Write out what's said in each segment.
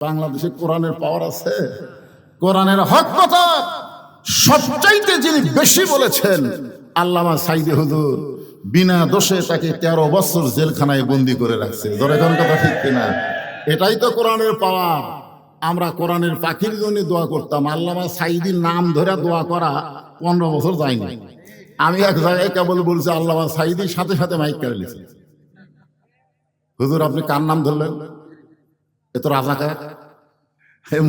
বাংলাদেশে কোরআনের পাওয়ার আছে। কোরআনের হক কথা সবচাইতে যিনি বেশি বলেছেন আল্লামা সাইদি হুজুর, বিনা দোষে তাকে 13 বছর জেলখানায় বন্দি করে রাখছে। ধরে কোন কথা ঠিক কিনা? এটাই তো কোরআনের পাওয়ার। আমরা কোরআনের পাখির জন্য দোয়া করতাম, আল্লামা সাইদির নাম ধরে দোয়া করা 15 বছর যায়নি। আমি এক জায়গায় কেবল বলছি আল্লামা সাইদির সাথে সাথে মাইক কেড়ে নিয়েছি। হুজুর আপনি কার নাম ধরলেন? এ তো রাজাকার।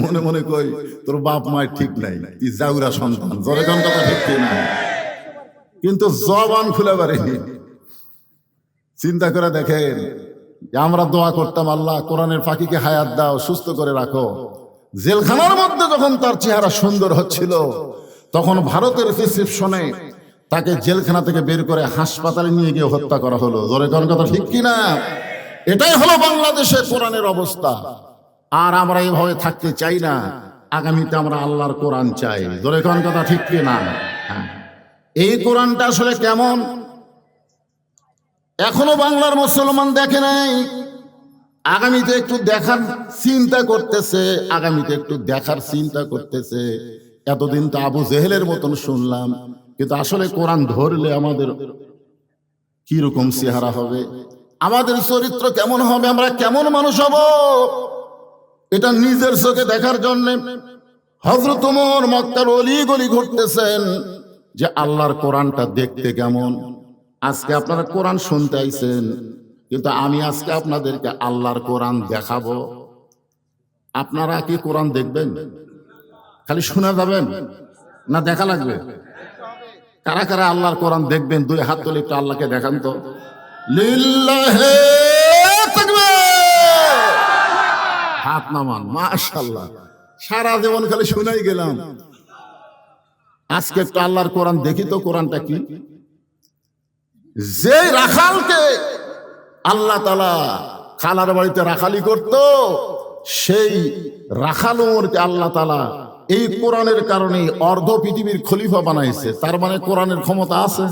মনে মনে কই তোর বাপ মায়ের ঠিক নাই, তুই জাউরা সন্তান। জোরে কোন কথা ঠিক কিনা? কিন্তু জবান খুলে পারেনি। চিন্তা করে দেখেন, আমরা দোয়া করতাম আল্লাহ কোরআনের পাখিকে হায়াত দাও, সুস্থ করে রাখো। জেলখানার মধ্যে যখন তার চেহারা সুন্দর হচ্ছিল, তখন ভারতের প্রেসক্রিপশনে তাকে জেলখানা থেকে বের করে হাসপাতালে নিয়ে গিয়ে হত্যা করা হলো। জোরে কোন কথা ঠিক কিনা? এটাই হলো বাংলাদেশে কোরআনের অবস্থা। আর আমরা এইভাবে থাকতে চাই না। আগামীতে আমরা আল্লাহর কোরআন চাই। জোরে কোন কথা ঠিক কিনা? হ্যাঁ, এই কোরআনটা আসলে কেমন এখনো বাংলার মুসলমান দেখে নাই। আগামীতে একটু দেখার চিন্তা করতেছে, আগামীতে একটু দেখার চিন্তা করতেছে। এতদিন তো আবু জেহেলের মতন শুনলাম, কিন্তু আসলে কোরআন ধরলে আমাদের কি রকম চেহারা হবে, আমাদের চরিত্র কেমন হবে, আমরা কেমন মানুষ হব, এটা নিজের চোখে দেখার জন্য হযরত ওমর মক্কার অলি গলি ঘুরতেছেন যে আল্লাহর কোরআনটা দেখতে কেমন। আজকে আপনারা কোরআন শুনতে আইছেন, কিন্তু আমি আজকে আপনাদেরকে আল্লাহর কোরআন দেখাবো। আপনারা কি কোরআন দেখবেন? খালি শোনা যাবেন না দেখা লাগবে? কারা কারা আল্লাহর কোরআন দেখবেন? 2 হাত তুলে একটু আল্লাহকে দেখান তো। লিল্লাহে তাকবীর। হাত নামান। মাশাআল্লাহ, সারা জীবন খালি শুনাই গেলাম। আজকে একটু আল্লাহর কোরআন দেখি তো, কোরআনটা কি। যে রাখালকে আল্লাহ তাআলা খালার বাড়িতে রাখালি করত, সেই রাখাল ওমরকে আল্লাহ তাআলা এই কোরআনের কারণে অর্ধ পৃথিবীর খলিফা বানাইছে। তার মানে কোরআনের ক্ষমতা আছে।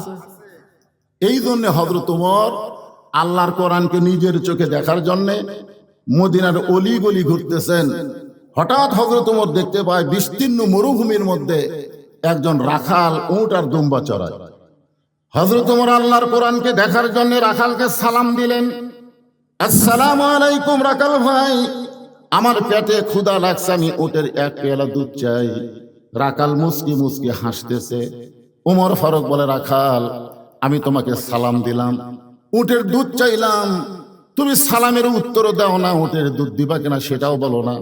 এই জন্য হযরত ওমর আল্লাহর কোরআনকে নিজের চোখে দেখার জন্য মদিনার অলি গলি ঘুরতেছেন। হঠাৎ হযরত ওমর দেখতে পায় বিস্তীর্ণ মরুভূমির মধ্যে একজন রাখাল উট আর দুম্বা চড়ায়। হযরত ওমর আল্লাহর কোরআনকে দেখার জন্য রাখালকে সালাম দিলেন, আসসালামু আলাইকুম রাখাল ভাই, আমার পেটে ক্ষুধা লাগছে, আমি উটের 1 পেয়ালা দুধ চাই। রাখাল মুস্কি মুস্কি হাসতেছে। ওমর ফারুক বলে, রাখাল আমি তোমাকে সালাম দিলাম, উটের দুধ চাইলাম, তুমি সালামের উত্তর দাও না, উটের দুধ দিবা কিনা সেটাও বলো না,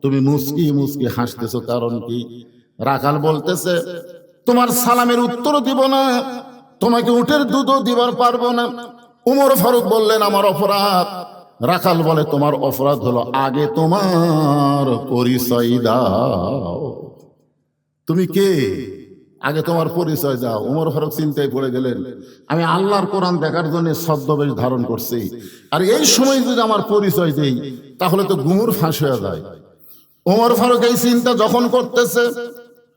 তুমি মুস্কি মুস্কি হাসতেছো কারণ কি? রাখাল বলতেছে, তোমার সালামের উত্তর দিব না, তোমাকে উটের দুধও দিবার পারবো না। ওমর ফারুক বললেন, আমার অপরাধ। রাখাল বলে, তোমার অপরাধ হলো আগে তোমার পরিচয় দাও। তুমি কে? আগে তোমার পরিচয় দাও। ওমর ফারুক চিন্তায় পড়ে গেলেন, আমি আল্লাহর কোরআন দেখার জন্য ছদ্মবেশ ধারণ করছি, আর এই সময় যদি আমার পরিচয় দেই তাহলে তো গুমুর ফাঁস হয়ে যায়। ওমর ফারুক এই চিন্তা যখন করতেছে,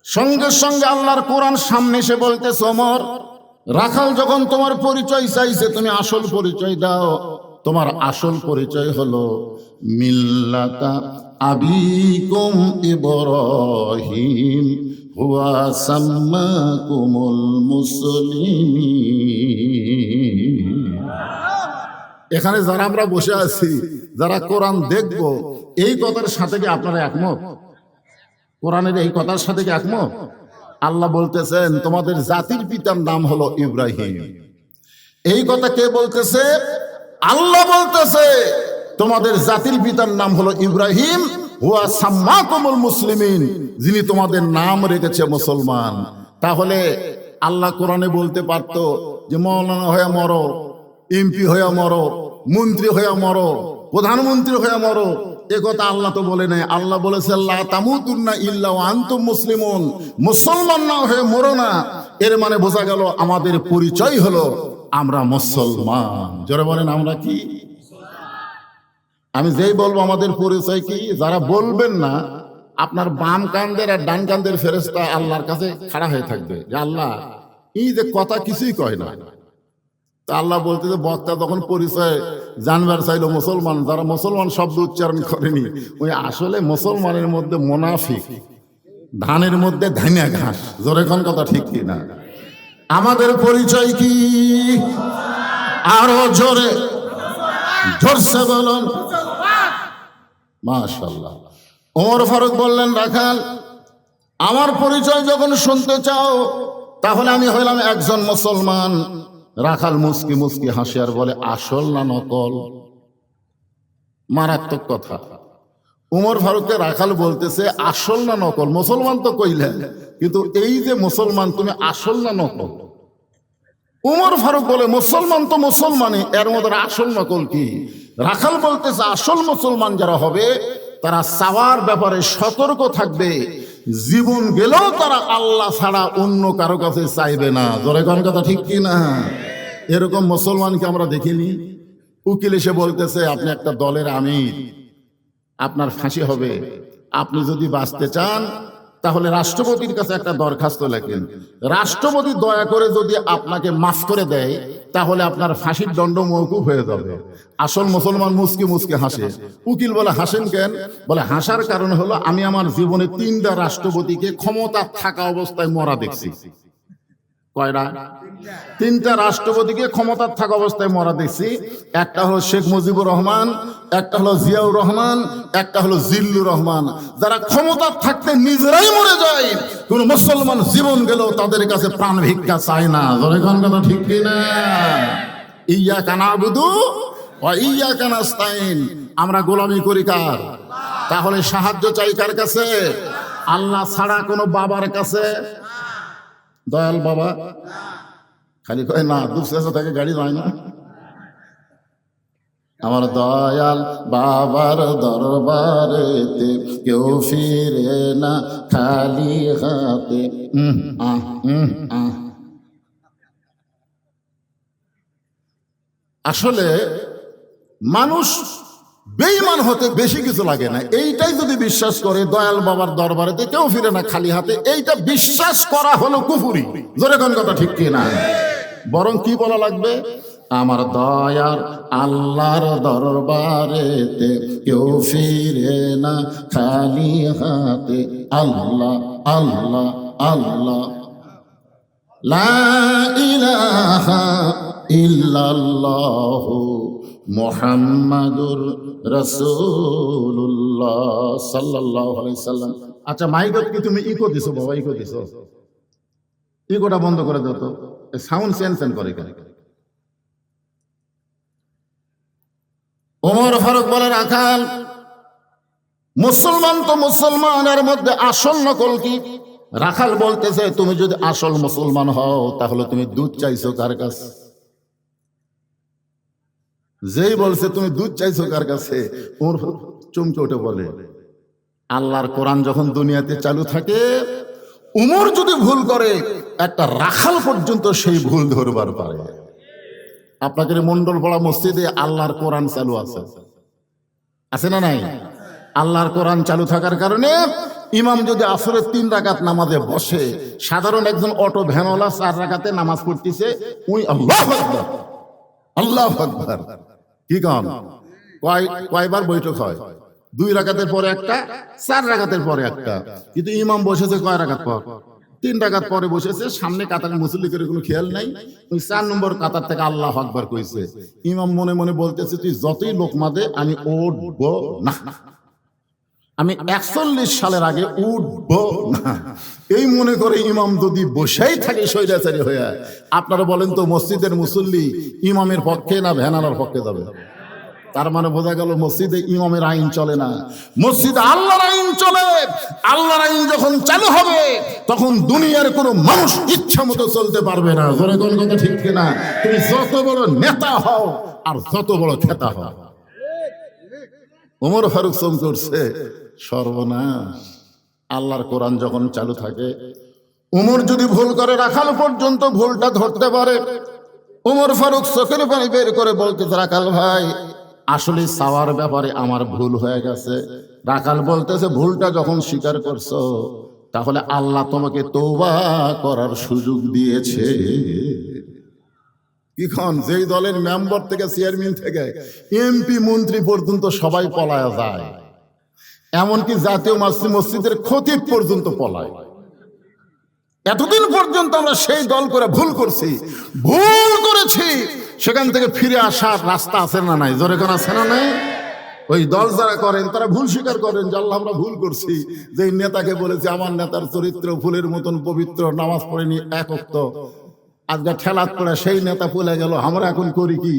সঙ্গে সঙ্গে আল্লাহর কোরআন সামনে এসে বলতেছে, ওমর রাখাল যখন তোমার পরিচয় চাইছে, তুমি আসল পরিচয় দাও। তোমার আসল পরিচয় হলো মিল্লাতা আবিকুম ইব্রাহিম হুয়া সাম্মাকুমুল মুসলিমিন। এখানে যারা আমরা বসে আছি, যারা কোরআন দেখব, এই কথার সাথে কি আপনারা একমত? কোরআনের এই কথার সাথে কি একমত? আল্লাহ বলতেছেন তোমাদের জাতির পিতার নাম হলো ইব্রাহিম। এই কথা কে বলতেছে? আল্লাহ বলতেছে তোমাদের জাতির পিতার নাম হলো ইব্রাহিম, হুয়া সাম্মাকুমুল মুসলিমিন, যিনি তোমাদের নাম রেখেছে মুসলমান। তাহলে আল্লাহ কোরআনে বলতে পারত যে মাওলানা হয়ে মরো, এমপি হয়ে মরো, মন্ত্রী হয়ে মরো, প্রধানমন্ত্রী হয়ে মরো। এ কথা আল্লাহ তো বলে নাই। আল্লাহ বলেছে লা তামুতুন্না ইল্লা ওয়া আনতুম মুসলিমুন, মুসলমান না হয়ে মরো না। এর মানে বোঝা গেল আমাদের পরিচয় হলো আমরা মুসলমান। জোরে বলেন আমরা কি? আমি যেই বলবো আমাদের পরিচয় কি, যারা বলবেন না, আপনার বাম কান্দের আর ডান কান্দের ফেরেশতা আল্লাহর কাছে খাড়া হয়ে থাকবে যে আল্লাহ এই যে কথা কিছুই কয় না, তা আল্লাহ বলতেছে বক্তা তখন পরিচয় জানবার চাইলো মুসলমান, যারা মুসলমান শব্দ উচ্চারণ করেনি, ওই আসলে মুসলমানের মধ্যে মুনাফিক, ধানের মধ্যে ধানিয়া ঘাস। জোরে কোন কথা ঠিক কিনা? আমাদের পরিচয় কি? আরো জোরে জোরসে বলুন মাশাআল্লাহ। ওমর ফারুক বললেন, রাখাল আমার পরিচয় যখন শুনতে চাও তাহলে আমি হইলাম একজন মুসলমান। রাখাল মুস্কি মুস্কি হাসি আর বলে, আসল না নকল? মারাত্মক কথা। উমর ফারুককে রাখাল বলতেছে আসল না নকল? মুসলমান তো কইলেন, কিন্তু এই যে মুসলমান, তুমি আসল না নকল? উমর ফারুক বলে, মুসলমান তো মুসলমানই, এর মধ্যে আসল নকল কি? রাখাল বলতেছে আসল মুসলমান যারা হবে তারা চাওয়ার ব্যাপারে সতর্ক থাকবে, জীবন গেলেও তারা আল্লাহ ছাড়া অন্য কারো কাছে চাইবে না। জোরে কোন কথা ঠিক কি না? এরকম মুসলমানকে আমরা দেখিনি। উকিল এসে বলতেছে, আপনি একটা দলের আমির, আপনার ফাঁসি হবে, আপনি যদি বাঁচতে চান তাহলে রাষ্ট্রপতির কাছে একটা দরখাস্ত লেখেন, রাষ্ট্রপতি দয়া করে যদি আপনাকে মাফ করে দেয় তাহলে আপনার ফাঁসির দণ্ড মওকুফ হয়ে যাবে। আসল মুসলমান মুস্কি মুস্কি হাসে। উকিল বলে, হাসেন কেন? বলে, হাসার কারণ হলো আমি আমার জীবনে 3টা রাষ্ট্রপতিকে ক্ষমতা থাকা অবস্থায় মরা দেখছি। কয়টা? 3টা রাষ্ট্রপতিকে ক্ষমতা থাকা অবস্থায় মরা দেখছি। একটা হলো শেখ মুজিবুর রহমান, একটা হলো জিয়াউর রহমান, একটা হলো জিল্লুর রহমান। যারা ক্ষমতা থাকতে নিজেরাই মরে যায়, কোন মুসলমান জীবন গেল তাদের কাছে প্রাণ ভিক্ষা চায় না। জোরে কোন কথা ঠিক কিনা? ইয়াকা নাবুদু ওয়া ইয়াকা নাস্তাইন। আমরা গোলামি করি কার? তাহলে সাহায্য চাই কার কাছে? আল্লাহ ছাড়া কোনো বাবার কাছে? দয়াল বাবা খালি কয় না, দুঃখে থাকে গাড়ি যায় না। আমার দয়াল বাবার দরবারেতে কেউ ফিরে না খালি হাতে। আসলে মানুষ বেঈমান হতে বেশি কিছু লাগে না, এইটাই যদি বিশ্বাস করে দয়াল বাবার দরবারেতে কেউ ফিরে না খালি হাতে, এইটা বিশ্বাস করা হলো কুফুরি। জোরে কোন কথা ঠিক কি না? বরং কি বলা লাগবে? আমার দয়ার আল্লাহর দরবারেতে কেউ ফিরে না খালি হাতে। আল্লাহ আল্লাহ আল্লাহ, লা ইলাহা ইল্লাল্লাহ মুহাম্মাদুর রাসূলুল্লাহ সাল্লাল্লাহু আলাইহি সাল্লাম। আচ্ছা, মাইকত কি তুমি ইকো দিছো বাবা? ইকো দিছো? ইকোটা বন্ধ করে দাও তো, সাউন্ড চেঞ্জ করে কেন? ওমর ফারুক বলে, রাখাল মুসলমান তো মুসলমানের মধ্যে আসল নকল কি? রাখাল বলতেছে, তুমি যদি আসল মুসলমান হও তাহলে তুমি দুধ চাইছো কার কাছে? যেই বলছে তুমি দুধ চাইছো কার কাছে, ওর চমকে উঠে বলে, আল্লাহর কোরআন যখন দুনিয়াতে চালু থাকে, উমর যদি ভুল করে একটা রাখাল পর্যন্ত সেই ভুল ধরবার পারে। আপনাদের মন্ডলপাড়া মসজিদে আল্লাহর কোরআন চালু আছে, আছে না নাই? আল্লাহর কোরআন চালু থাকার কারণে ইমাম যদি আসরের 3 রাকাত নামাজে বসে, সাধারণ একজন অটো ভ্যানওয়ালা 4 রাকাতে নামাজ পড়তেছে, ওই আল্লাহু আকবার আল্লাহু আকবার কি গান কয়বার বৈঠক হয়? 2 রাকাতের পরে একটা, 4 রাকাতের পরে একটা। কিন্তু ইমাম বসেছে কয় রাকাত পর? 3 রাকাত পরে বসেছে, সামনে কাতার মুসল্লি করে কোনো খেয়াল নাই, ওই 4 নম্বর কাতার থেকে আল্লাহু আকবার কইছে। ইমাম মনে মনে বলতেছে, তুই যতই লোকমা দে আমি উঠব না, আমি 41 সালের আগে উঠব না। এই মনে করে ইমাম যদি বসেই থাকে স্বৈরাচারী হয়ে, আপনারা বলেন তো মসজিদের মুসল্লি ইমামের পক্ষে না ভ্যানালার পক্ষে যাবে? তার মানে বোঝা গেল মসজিদে ইমামের আইন চলে না, মসজিদে আল্লাহর আইন চলে। আল্লাহর আইন যখন চালু হবে তখন দুনিয়ার কোনো মানুষ ইচ্ছা মতো চলতে পারবে না। জোরে কোন কথা ঠিক কিনা? তুমি যত বড় নেতা হও আর যত বড় খেতা হও। ওমর ফারুক চমকে উঠছে, সর্বনাশ। আল্লাহর কোরআন যখন চালু থাকে, ওমর যদি ভুল করে রাখাল পর্যন্ত ভুলটা ধরতে পারে। ওমর ফারুক চোখের পানি বের করে বলতে, রাখাল ভাই আসলে চাওয়ার ব্যাপারে আমার ভুল হয়ে গেছে। রাখাল বলতেছে, ভুলটা যখন স্বীকার করছো তাহলে আল্লাহ তোমাকে তওবা করার সুযোগ দিয়েছে। এখন যেই দলের মেম্বার থেকে চেয়ারম্যান থেকে এমপি মন্ত্রী পর্যন্ত সবাই পলায়া যায়, এমনকি জাতীয় মসজিদের খতিব পর্যন্ত পলায়। এতদিন পর্যন্ত আমরা সেই দল করে ভুল করেছি, সেখান থেকে ফিরে আসার রাস্তা আছে না নাই? জোরে কোন আছে না নাই? ওই দল যারা করেন তারা ভুল স্বীকার করেন যে আল্লাহ আমরা ভুল করছি, যে নেতাকে বলেছি আমার নেতার চরিত্র ফুলের মতন পবিত্র, নামাজ পড়েনি এক ওয়াক্ত, আজকে ঠেলাত পড়ে সেই নেতা পলে গেল। আমরা এখন করি কি?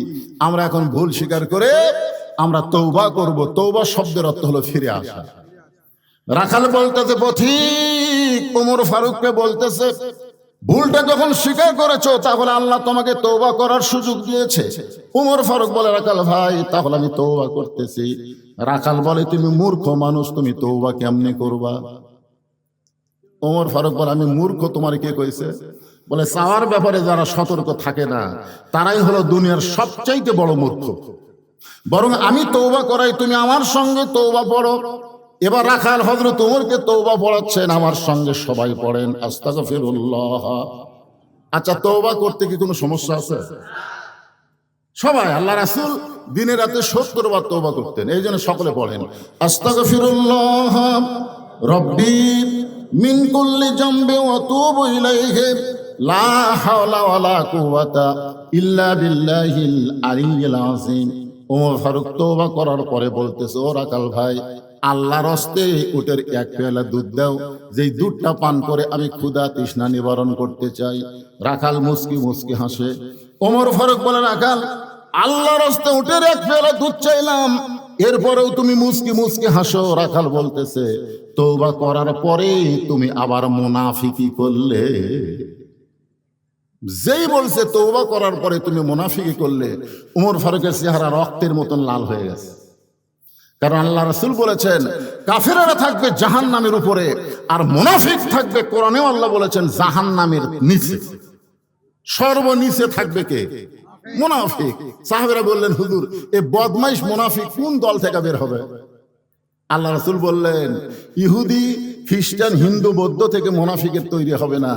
আমরা এখন ভুল স্বীকার করে আমরা তওবা করব। তওবা শব্দের অর্থ হলো ফিরে আসা। রাখাল বলতেছে পথিক ওমর ফারুককে বলতেছে, ভুলটা যখন স্বীকার করেছো তাহলে আল্লাহ তোমাকে তওবা করার সুযোগ দিয়েছে। ওমর ফারুক বলে, রাখাল ভাই তাহলে আমি তওবা করতেছি। রাখাল বলে, তুমি মূর্খ মানুষ, তুমি তওবা কেমনে করবা? ওমর ফারুক বলে, আমি মূর্খ তোমার কে কইছে? বলে, চাওয়ার ব্যাপারে যারা সতর্ক থাকে না তারাই হলো দুনিয়ার সবচাইতে বড় মূর্খ। বরং আমি তওবা করাই, তুমি আমার সঙ্গে তওবা পড়ো। এবার রাখাল হযরত ওমরকে তওবা পড়াচ্ছেন, আমার সঙ্গে সবাই পড়েন আস্তাগফিরুল্লাহ। আচ্ছা, তওবা করতে কি কোনো সমস্যা আছে? সবাই, আল্লাহ রাসূল দিনে রাতে 70 বার তওবা করতেন, এই জন্য সকলে পড়েন আস্তাগফিরুল্লাহ রব্বি মিন কুল্লি জামবি ওয়া তুবু ইলাইহি লা হাওলা ওয়ালা কুওয়াতা ইল্লা বিল্লাহিল আলিয়্যিল আযীম। ওমর ফারুক তওবা করার পরে বলতেছে, ও রাখাল ভাই, আল্লাহর হস্তে উটের এক পেয়ালা দুধ দাও, যেই দুধটা পান করে আমি ক্ষুধা তৃষ্ণা নিবারণ করতে চাই। রাখাল মুস্কি মুস্কি হাসে। ওমর ফারুক বলে, রাখাল, আল্লাহর হস্তে উটের এক পেয়ালা দুধ চাইলাম, এরপরেও তুমি মুস্কি মুস্কি হাসো। রাখাল বলতেছে, তওবা করার পরে তুমি আবার মুনাফিকি করলে। যেই বলছে তওবা করার পরে তুমি মুনাফিকি করলে, ওমর ফারুকের চেহারা রক্তের মতন লাল হয়ে গেছে। কারণ আল্লাহ রাসূল বলেছেন কাফেররা থাকবে জাহান্নামের উপরে, আর মুনাফিক থাকবে, কোরআনেও আল্লাহ বলেছেন জাহান্নামের নিচে। সর্বনিচে থাকবে কে? মুনাফিক। সাহাবীরা বললেন, হুজুর এই বদমাইশ মুনাফিক কোন দল থেকে বের হবে? আল্লাহ রাসূল বললেন, ইহুদি খ্রিস্টান হিন্দু বৌদ্ধ থেকে মুনাফিকের তৈরি হবে না,